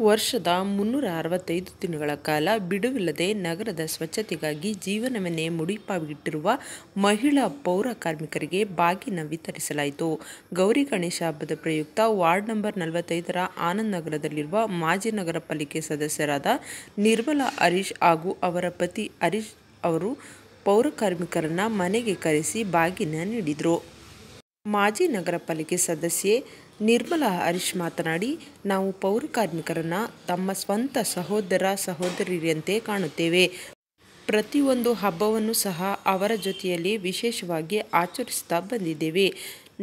ವರ್ಷದ 365 ದಿನಗಳ ಕಾಲ ಬಿಡುವಿಲ್ಲದೆ ನಗರದ ಸ್ವಚ್ಛತೆಗಾಗಿ ಜೀವನವನ್ನೇ ಮುಡಿಪಾಗಿಟ್ಟಿರುವ ಮಹಿಳಾ ಪೌರ ಕಾರ್ಮಿಕರಿಗೆ ಬಾಗಿನ ವಿತರಿಸಲಾಯಿತು. ಗೌರಿ ಗಣೇಶ ಹಬ್ಬದ ಪ್ರಯುಕ್ತ ವಾರ್ಡ್ ನಂಬರ್ 45ರ ಆನಂದ್ ನಗರದಲ್ಲಿರುವ ಮಾಜಿ ನಗರ ಪಾಲಿಕೆ ಸದಸ್ಯರಾದ ನಿರ್ಮಲಾ ಹರೀಶ್ ಹಾಗೂ ಅವರ ಪತಿ ಹರೀಶ್ ಅವರು ಪೌರ ಕಾರ್ಮಿಕರನ್ನು ಮನೆಗೆ ಕರೆಸಿ ಬಾಗಿನ ನೀಡಿದರು. ಮಾಜಿ ನಗರ ಪಾಲಿಕೆ ಸದಸ್ಯೆ ನಿರ್ಮಲಾ ಹರೀಶ್ ಮಾತನಾಡಿ, ನಾವು ಪೌರ ಕಾರ್ಮಿಕರನ್ನು ತಮ್ಮ ಸ್ವಂತ ಸಹೋದರ ಸಹೋದರಿಯರಂತೆ ಕಾಣುತ್ತೇವೆ. ಪ್ರತಿಯೊಂದು ಹಬ್ಬವನ್ನು ಸಹ ಅವರ ಜೊತೆಯಲ್ಲಿ ವಿಶೇಷವಾಗಿ ಆಚರಿಸುತ್ತಾ ಬಂದಿದ್ದೇವೆ.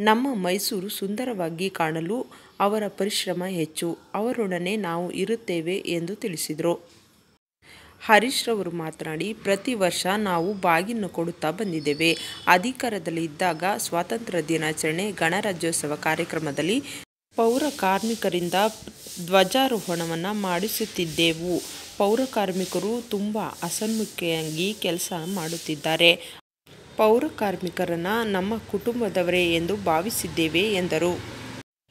ನಮ್ಮ ಮೈಸೂರು ಸುಂದರವಾಗಿ ಕಾಣಲು ಅವರ ಪರಿಶ್ರಮ ಹೆಚ್ಚು. ಅವರೊಡನೆ ನಾವು ಇರುತ್ತೇವೆ ಎಂದು ತಿಳಿಸಿದರು. ಹರೀಶ್ ರವರು ಮಾತನಾಡಿ, ಪ್ರತಿ ವರ್ಷ ನಾವು ಬಾಗಿನ ಕೊಡುತ್ತಾ ಬಂದಿದ್ದೇವೆ. ಅಧಿಕಾರದಲ್ಲಿ ಇದ್ದಾಗ ಸ್ವಾತಂತ್ರ್ಯ ದಿನಾಚರಣೆ, ಗಣರಾಜ್ಯೋತ್ಸವ ಕಾರ್ಯಕ್ರಮದಲ್ಲಿ ಪೌರ ಕಾರ್ಮಿಕರಿಂದ ಧ್ವಜಾರೋಹಣವನ್ನು ಮಾಡಿಸುತ್ತಿದ್ದೆವು. ಪೌರ ಕಾರ್ಮಿಕರು ತುಂಬ ಹಸನ್ಮುಖವಾಗಿ ಕೆಲಸ ಮಾಡುತ್ತಿದ್ದಾರೆ. ಪೌರ ಕಾರ್ಮಿಕರನ್ನು ನಮ್ಮ ಕುಟುಂಬದವರೇ ಎಂದು ಭಾವಿಸಿದ್ದೇವೆ ಎಂದರು.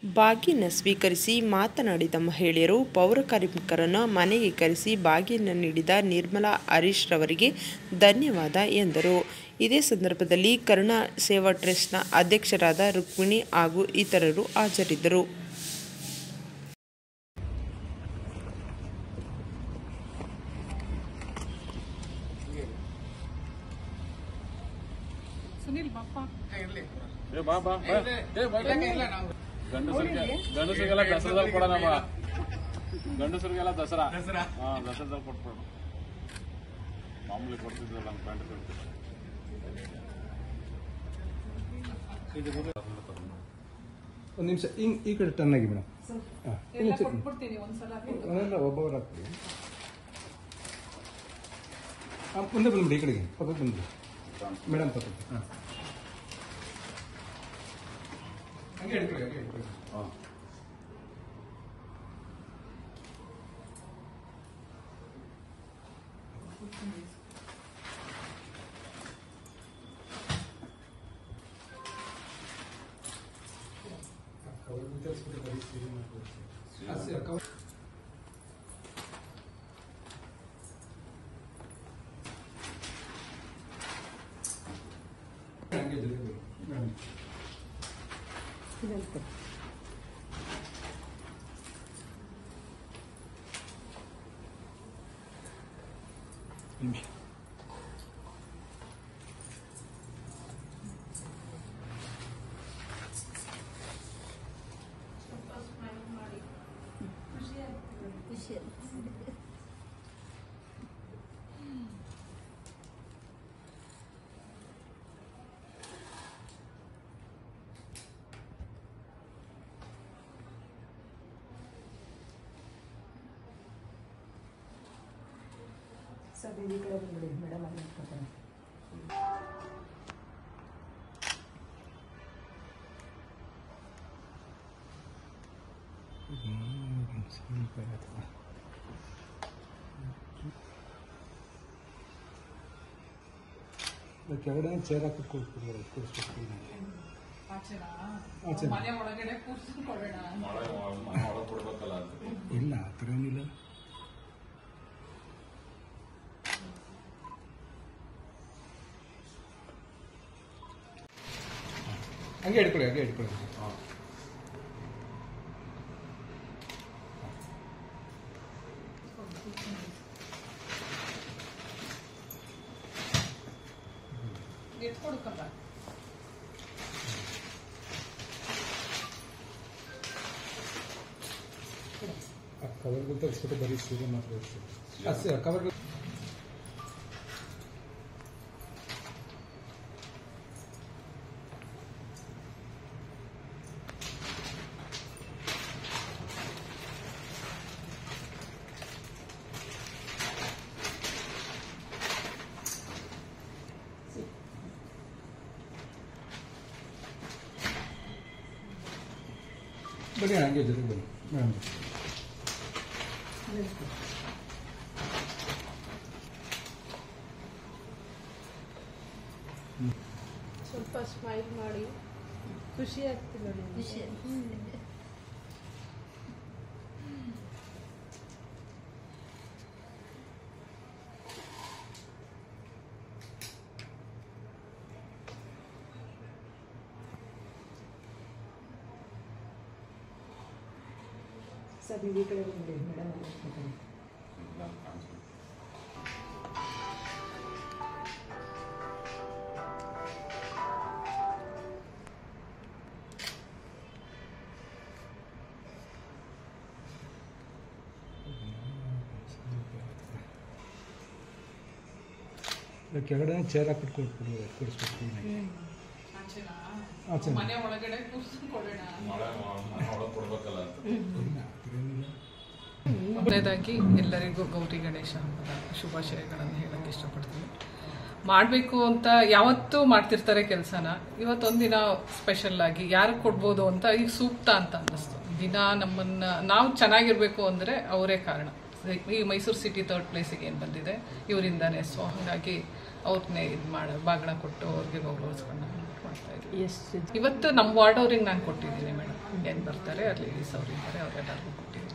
ಬಾಗಿನ ಸ್ವೀಕರಿಸಿ ಮಾತನಾಡಿದ ಮಹಿಳೆಯರು, ಪೌರ ಕಾರ್ಮಿಕರನ್ನು ಮನೆಗೆ ಕರೆಸಿ ಬಾಗಿನ ನೀಡಿದ ನಿರ್ಮಲಾ ಹರೀಶ್ ರವರಿಗೆ ಧನ್ಯವಾದ ಎಂದರು. ಇದೇ ಸಂದರ್ಭದಲ್ಲಿ ಕರುಣಾ ಸೇವಾ ಟ್ರಸ್ಟ್ನ ಅಧ್ಯಕ್ಷರಾದ ರುಕ್ಮಿಣಿ ಹಾಗೂ ಇತರರು ಹಾಜರಿದ್ದರು. ಗಂಡಸರಿಗೆಲ್ಲ ದಸರಾದಲ್ಲಿ ಕೊಡೋಣಮ್ಮ. ಗಂಡಸರಿಗೆಲ್ಲ ದಸರಾ ದಸರಾದಲ್ಲಿ ಕೊಟ್ಬಿಡೋಣ. ಮಾಮೂಲಿ ಕೊಡ್ತಿದ್ರಲ್ಲ ನಮ್ಮ ಪ್ಯಾಂಟ್ ಒಂದು ನಿಮಿಷ ಈ ಕಡೆ ಟರ್ನ್ ಆಗಿ ಮೇಡಮ್. ಒಬ್ಬೊಬ್ಬರು ಹಾಕ್ತೀವಿ. ಮುಂದೆ ಬಂದ್ಬಿಡಿ, ಈ ಕಡೆಗೆ ಪಕ್ಕಕ್ಕೆ ಬಂದ್ಬಿಡಿ ಮೇಡಮ್, ಪಕ್ಕಕ್ಕೆ. ಹಾಂ, ಹಂಗೆ ಹಿಡ್ಕೊಳ್ಳಿ, ಹಂಗೆ ಹಿಡ್ಕೊಳ್ಳಿ. ಹಾಂ, ಹಂಗೆ ಮೇಡಮ್. ನಿಮಿಷ ಸರ್, ಈ ಕಡೆ ಬಂದ್ಬಿಡಿ ಮೇಡಮ್. ಅಲ್ಲಿ ಇಟ್ಕೊತಾನೆ. ಕೆಳಗಡೆ ಚೇರ್ ಹಾಕಿ ಕೂರಿಸ್ಬೇಕು. ಇಲ್ಲ, ಆ ಥರ ಏನಿಲ್ಲ. ಹಂಗೆ ಹಿಡ್ಕೊಳ್ಳಿ, ಹಂಗೆ ಹಿಡ್ಕೊಳ್ಳಿ. ಹಾಂ, ಕವರ್ಗಳು ತೆಗೆಸ್ಬಿಟ್ಟು ಬರೀ ಸೀರೆ ಮಾತ್ರ ಕವರ್ಗಳು. ಬನ್ನಿ, ಹಂಗೆ ಜೊತೆಗೆ ಬನ್ನಿ ಮೇಡಮ್. ಸ್ವಲ್ಪ ಸ್ಮೈಲ್ ಮಾಡಿ, ಖುಷಿ ಆಗ್ತಿಲ್ಲ. ಸರ್ ನೀವು ಈ ಕಡೆ ಬಂದ್ಬಿಡಿ ಮೇಡಮ್ ಅಲ್ಲಿ ಕೂತ್ಕೊಳ್ಳಿ. ಕೆಳಗಡೆ ಚೇರ್ ಹಾಕ್ಬಿಟ್ಟು ಕೊಡಿಸ್ಬೇಕು. ಮನೆ ಒಳಗಡೆ ಕೊಡೋಣ. ಮೊದಲನೇದಾಗಿ ಎಲ್ಲರಿಗೂ ಗೌರಿ ಗಣೇಶ ಹಬ್ಬದ ಶುಭಾಶಯಗಳನ್ನು ಹೇಳಕ್ಕೆ ಇಷ್ಟಪಡ್ತೀನಿ. ಮಾಡಬೇಕು ಅಂತ ಯಾವತ್ತೂ ಮಾಡ್ತಿರ್ತಾರೆ ಕೆಲಸನ, ಇವತ್ತೊಂದಿನ ಸ್ಪೆಷಲ್ ಆಗಿ ಯಾರಿಗೆ ಕೊಡ್ಬೋದು ಅಂತ ಈಗ ಸೂಕ್ತ ಅಂತ ಅನ್ನಿಸ್ತು. ದಿನ ನಾವು ಚೆನ್ನಾಗಿರ್ಬೇಕು ಅಂದರೆ ಅವರೇ ಕಾರಣ. ಈ ಮೈಸೂರು ಸಿಟಿ 3rd ಪ್ಲೇಸಿಗೆ ಏನು ಬಂದಿದೆ ಇವರಿಂದಾನೆ. ಸೊ ಹಾಗಾಗಿ ಅವ್ರನ್ನೇ ಇದು ಬಾಗಿಣ ಕೊಟ್ಟು ಅವ್ರಿಗೆ ಗೌರವಿಸ್ಕೊಂಡು ಮಾಡ್ತಾ ಇದ್ದೀವಿ. ಇವತ್ತು ನಮ್ಮ ವಾರ್ಡ್ ಅವ್ರಿಗೆ ನಾನು ಕೊಟ್ಟಿದ್ದೀನಿ ಮೇಡಮ್. ಏನು ಬರ್ತಾರೆ ಅಲ್ಲಿ ಲೇಡೀಸ್ ಅವರಿದ್ದಾರೆ, ಅವರೆಲ್ಲರಿಗೂ ಕೊಟ್ಟಿದ್ದೀನಿ.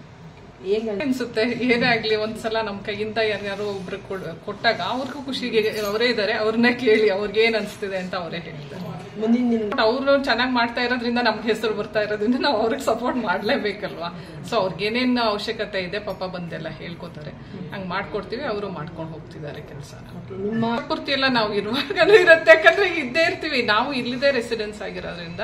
ಅನ್ಸುತ್ತೆ ಏನೇ ಆಗ್ಲಿ ಒಂದ್ಸಲ ನಮ್ಮ ಕೈಯಿಂದ ಯಾರು ಒಬ್ರು ಕೊಟ್ಟಾಗ ಅವ್ರಿಗೂ ಖುಷಿಗೆ ಅವರೇ ಇದ್ದಾರೆ, ಅವ್ರನ್ನ ಕೇಳಿ ಅವ್ರಿಗೆ ಏನ್ ಅನ್ಸ್ತಿದೆ ಅಂತ ಅವರೇ ಹೇಳ್ತಾರೆ. ಅವರು ಚೆನ್ನಾಗಿ ಮಾಡ್ತಾ ಇರೋದ್ರಿಂದ ನಮ್ಗೆ ಹೆಸರು ಬರ್ತಾ ಇರೋದ್ರಿಂದ ನಾವು ಅವ್ರಿಗೆ ಸಪೋರ್ಟ್ ಮಾಡ್ಲೇಬೇಕಲ್ವಾ. ಸೊ ಅವ್ರಿಗೆ ಏನೇನ್ ಅವಶ್ಯಕತೆ ಇದೆ ಪಾಪ ಬಂದೆಲ್ಲ ಹೇಳ್ಕೊತಾರೆ, ಹಂಗ್ ಮಾಡ್ಕೊಡ್ತೀವಿ. ಅವರು ಮಾಡ್ಕೊಂಡು ಹೋಗ್ತಿದ್ದಾರೆ ಕೆಲಸ. ಪೂರ್ತಿ ಎಲ್ಲ ನಾವು ಇರುವಾಗಲೂ ಇರುತ್ತೆ, ಯಾಕಂದ್ರೆ ಇದ್ದೇ ಇರ್ತೀವಿ. ನಾವು ಇಲ್ಲಿದೆ ರೆಸಿಡೆನ್ಸ್ ಆಗಿರೋದ್ರಿಂದ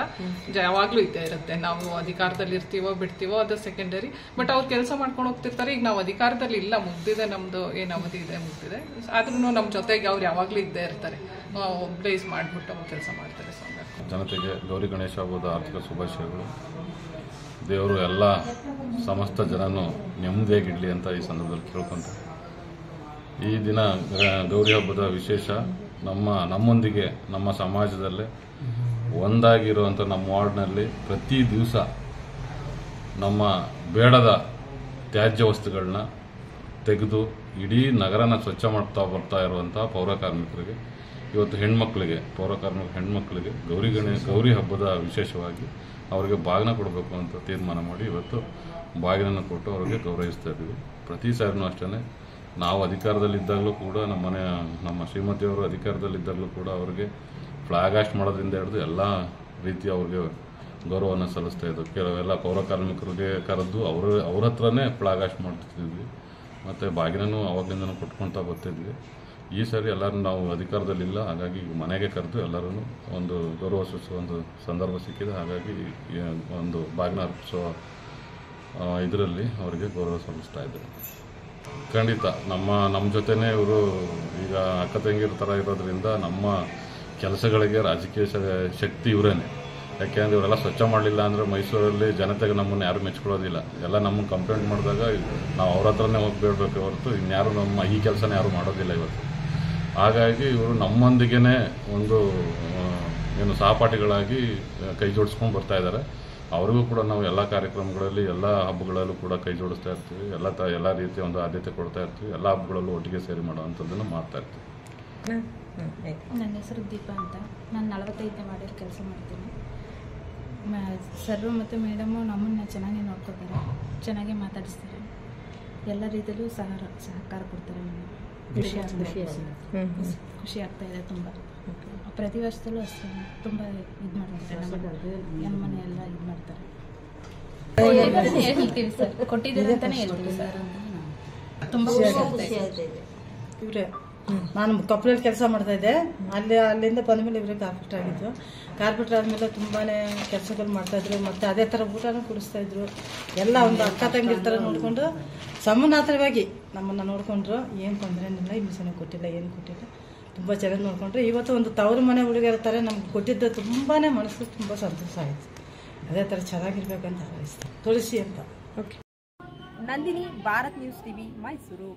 ಯಾವಾಗ್ಲೂ ಇದ್ದೇ ಇರುತ್ತೆ. ನಾವು ಅಧಿಕಾರದಲ್ಲಿ ಇರ್ತೀವೋ ಬಿಡ್ತೀವೋ ಅದು ಸೆಕೆಂಡರಿ, ಬಟ್ ಅವ್ರು ಕೆಲಸ ಮಾಡ್ಕೊಂಡು ಹೋಗ್ತಿರ್ತಾರೆ. ಈಗ ನಾವು ಅಧಿಕಾರದಲ್ಲಿ ಇಲ್ಲ, ಮುಗ್ದಿದೆ, ನಮ್ದು ಏನ್ ಅವಧಿ ಇದೆ ಮುಗ್ದಿದೆ. ಆದ್ರೂ ನಮ್ಮ ಜೊತೆಗೆ ಅವ್ರು ಯಾವಾಗ್ಲೂ ಇದ್ದೇ ಇರ್ತಾರೆ. ಪ್ಲೇಸ್ ಮಾಡ್ಬಿಟ್ಟು ಅವ್ರು ಕೆಲಸ ಮಾಡ್ತಾರೆ. ಜನತೆಗೆ ಗೌರಿ ಗಣೇಶ ಹಬ್ಬದ ಆರ್ಥಿಕ ಶುಭಾಶಯಗಳು. ದೇವರು ಎಲ್ಲ ಸಮಸ್ತ ಜನನು ನೆಮ್ಮದಿಯಾಗಿಡಲಿ ಅಂತ ಈ ಸಂದರ್ಭದಲ್ಲಿ ಕೇಳ್ಕೊಂತ, ಈ ದಿನ ಗೌರಿ ಹಬ್ಬದ ವಿಶೇಷ ನಮ್ಮೊಂದಿಗೆ ನಮ್ಮ ಸಮಾಜದಲ್ಲೇ ಒಂದಾಗಿರುವಂಥ ನಮ್ಮ ವಾರ್ಡ್ನಲ್ಲಿ ಪ್ರತಿ ದಿವಸ ನಮ್ಮ ಬೇಡದ ತ್ಯಾಜ್ಯ ವಸ್ತುಗಳನ್ನ ತೆಗೆದು ಇಡೀ ನಗರನ ಸ್ವಚ್ಛ ಮಾಡ್ತಾ ಬರ್ತಾ ಇರುವಂಥ ಪೌರ ಕಾರ್ಮಿಕರಿಗೆ, ಇವತ್ತು ಹೆಣ್ಮಕ್ಳಿಗೆ, ಪೌರಕಾರ್ಮಿಕ ಹೆಣ್ಮಕ್ಳಿಗೆ ಗೌರಿ ಹಬ್ಬದ ವಿಶೇಷವಾಗಿ ಅವರಿಗೆ ಬಾಗಿನ ಕೊಡಬೇಕು ಅಂತ ತೀರ್ಮಾನ ಮಾಡಿ ಇವತ್ತು ಬಾಗಿನನ್ನು ಕೊಟ್ಟು ಅವರಿಗೆ ಗೌರವಿಸ್ತಾ ಇದ್ದೀವಿ. ಪ್ರತಿ ಸಾರಿನೂ ಅಷ್ಟೇ ನಾವು ಅಧಿಕಾರದಲ್ಲಿದ್ದಾಗಲೂ ಕೂಡ ನಮ್ಮ ಶ್ರೀಮತಿಯವರು ಅಧಿಕಾರದಲ್ಲಿದ್ದಾಗಲೂ ಕೂಡ ಅವರಿಗೆ ಫ್ಲಾಗ್ ಹಾಸ್ಟ್ ಮಾಡೋದ್ರಿಂದ ಹಿಡಿದು ಎಲ್ಲ ರೀತಿ ಅವ್ರಿಗೆ ಗೌರವವನ್ನು ಸಲ್ಲಿಸ್ತಾ ಇದ್ದರು. ಕೆಲವೆಲ್ಲ ಪೌರ ಕಾರ್ಮಿಕರಿಗೆ ಕರೆದು ಅವ್ರ ಹತ್ರನೇ ಫ್ಲಾಗ್ ಹಾಸ್ಟ್ ಮಾಡ್ತಿದ್ವಿ. ಮತ್ತು ಬಾಗಿನೂ ಅವಾಗಲಿಂದನೂ ಕೊಟ್ಕೊಳ್ತಾ ಬರ್ತಿದ್ವಿ. ಈ ಸಾರಿ ಎಲ್ಲರೂ ನಾವು ಅಧಿಕಾರದಲ್ಲಿಲ್ಲ, ಹಾಗಾಗಿ ಮನೆಗೆ ಕರೆದು ಎಲ್ಲರೂ ಒಂದು ಗೌರವ ಸೂಚಿಸುವ ಒಂದು ಸಂದರ್ಭ ಸಿಕ್ಕಿದೆ. ಹಾಗಾಗಿ ಒಂದು ಬಾಗಿನ ಅರ್ಪಿಸುವ ಇದರಲ್ಲಿ ಅವರಿಗೆ ಗೌರವ ಸಲ್ಲಿಸ್ತಾ ಇದ್ದಾರೆ. ಖಂಡಿತ ನಮ್ಮ ಜೊತೆನೇ ಇವರು ಈಗ ಅಕ್ಕ ತಂಗಿರ ಥರ ಇರೋದ್ರಿಂದ ನಮ್ಮ ಕೆಲಸಗಳಿಗೆ ರಾಜಕೀಯ ಶಕ್ತಿ ಇವರೇನೆ. ಯಾಕೆಂದರೆ ಇವರೆಲ್ಲ ಸ್ವಚ್ಛ ಮಾಡಲಿಲ್ಲ ಅಂದರೆ ಮೈಸೂರಲ್ಲಿ ಜನತೆಗೆ ನಮ್ಮನ್ನು ಯಾರು ಮೆಚ್ಕೊಳ್ಳೋದಿಲ್ಲ. ಎಲ್ಲ ನಮ್ಮನ್ನು ಕಂಪ್ಲೇಂಟ್ ಮಾಡಿದಾಗ ನಾವು ಅವ್ರ ಹತ್ರನೇ ಹೋಗಿ ಬೇಡಬೇಕು ಹೊರತು ಇನ್ಯಾರು ನಮ್ಮ ಈ ಕೆಲಸನ ಯಾರು ಮಾಡೋದಿಲ್ಲ ಇವತ್ತು. ಹಾಗಾಗಿ ಇವರು ನಮ್ಮೊಂದಿಗೇ ಒಂದು ಏನು ಸಹಪಾಠಿಗಳಾಗಿ ಕೈ ಜೋಡಿಸ್ಕೊಂಡು ಬರ್ತಾ ಇದ್ದಾರೆ. ಅವ್ರಿಗೂ ಕೂಡ ನಾವು ಎಲ್ಲ ಕಾರ್ಯಕ್ರಮಗಳಲ್ಲಿ ಎಲ್ಲ ಹಬ್ಬಗಳಲ್ಲೂ ಕೂಡ ಕೈ ಜೋಡಿಸ್ತಾ ಇರ್ತೀವಿ. ಎಲ್ಲ ರೀತಿಯ ಒಂದು ಆದ್ಯತೆ ಕೊಡ್ತಾ ಇರ್ತೀವಿ. ಎಲ್ಲ ಹಬ್ಬಗಳಲ್ಲೂ ಒಟ್ಟಿಗೆ ಸೇರಿ ಮಾಡುವಂಥದ್ದನ್ನು ಮಾಡ್ತಾ ಇರ್ತೀವಿ. ನನ್ನ ಹೆಸರು ದೀಪಾ ಅಂತ. ನಾನು 45ನೇ ವಾರ್ಡಲ್ಲಿ ಕೆಲಸ ಮಾಡ್ತೀನಿ. ಸರ್ರು ಮತ್ತು ಮೇಡಮು ನಮ್ಮನ್ನು ಚೆನ್ನಾಗಿ ನೋಡ್ಕೊತಾರೆ, ಚೆನ್ನಾಗಿ ಮಾತಾಡಿಸ್ತಾರೆ, ಎಲ್ಲ ರೀತಿಯಲ್ಲೂ ಸಹಕಾರ ಕೊಡ್ತಾರೆ. ಖುಷಿ ಆಗ್ತಾ ಇದೆ ತುಂಬ. ಪ್ರತಿ ವರ್ಷದಲ್ಲೂ ಅಷ್ಟೇ ತುಂಬ ಇದು ಮಾಡ್ತಾರೆ. ನಮ್ಮ ಮನೆ ಎಲ್ಲ ಇದು ಮಾಡ್ತಾರೆ. ಹೇಳ್ತೀವಿ ಸರ್, ಕೊಟ್ಟಿದ್ದಾರೆ ಅಂತಲೇ ಹೇಳ್ತೀವಿ ಸರ್. ತುಂಬ ಖುಷಿ ಆಗ್ತಾ ಇದೆ. ಇವರೇ ನಾನು ಕೊಪ್ಪಳದಲ್ಲಿ ಕೆಲಸ ಮಾಡ್ತಾ ಇದ್ದೆ. ಅಲ್ಲಿಂದ ಬಂದಮೇಲೆ ಇವರೇ ಕಾರ್ಪೊರೇಟರ್ ಆಗಿದ್ದು. ಕಾರ್ಪೊರೇಟರ್ ಆದಮೇಲೆ ತುಂಬಾ ಕೆಲಸಗಳು ಮಾಡ್ತಾಯಿದ್ರು. ಮತ್ತು ಅದೇ ಥರ ಊಟನೂ ಕೊಡಿಸ್ತಾ ಇದ್ರು. ಎಲ್ಲ ಒಂದು ಅಕ್ಕ ತಂಗಿರ ಥರ ನೋಡಿಕೊಂಡು ಸಮಾನಾತರವಾಗಿ ನಮ್ಮನ್ನು ನೋಡಿಕೊಂಡ್ರು. ಏನು ತೊಂದರೆ ಏನಿಲ್ಲ, ಹಿಂಸೆನೂ ಕೊಟ್ಟಿಲ್ಲ, ಏನು ಕೊಟ್ಟಿಲ್ಲ. ತುಂಬ ಚೆನ್ನಾಗಿ ನೋಡಿಕೊಂಡ್ರು. ಇವತ್ತು ಒಂದು ತವರು ಮನೆ ಹುಡುಗಿಯರ ಥರ ನಮ್ಗೆ ಕೊಟ್ಟಿದ್ದು ತುಂಬಾ ಮನಸ್ಸು ತುಂಬ ಸಂತೋಷ ಆಯಿತು. ಅದೇ ಥರ ಚೆನ್ನಾಗಿರ್ಬೇಕಂತ ಭಾವಿಸ್ತೀನಿ. ತುಳಸಿ ಅಂತ. Nandini, Bharat news TV, Mysuru.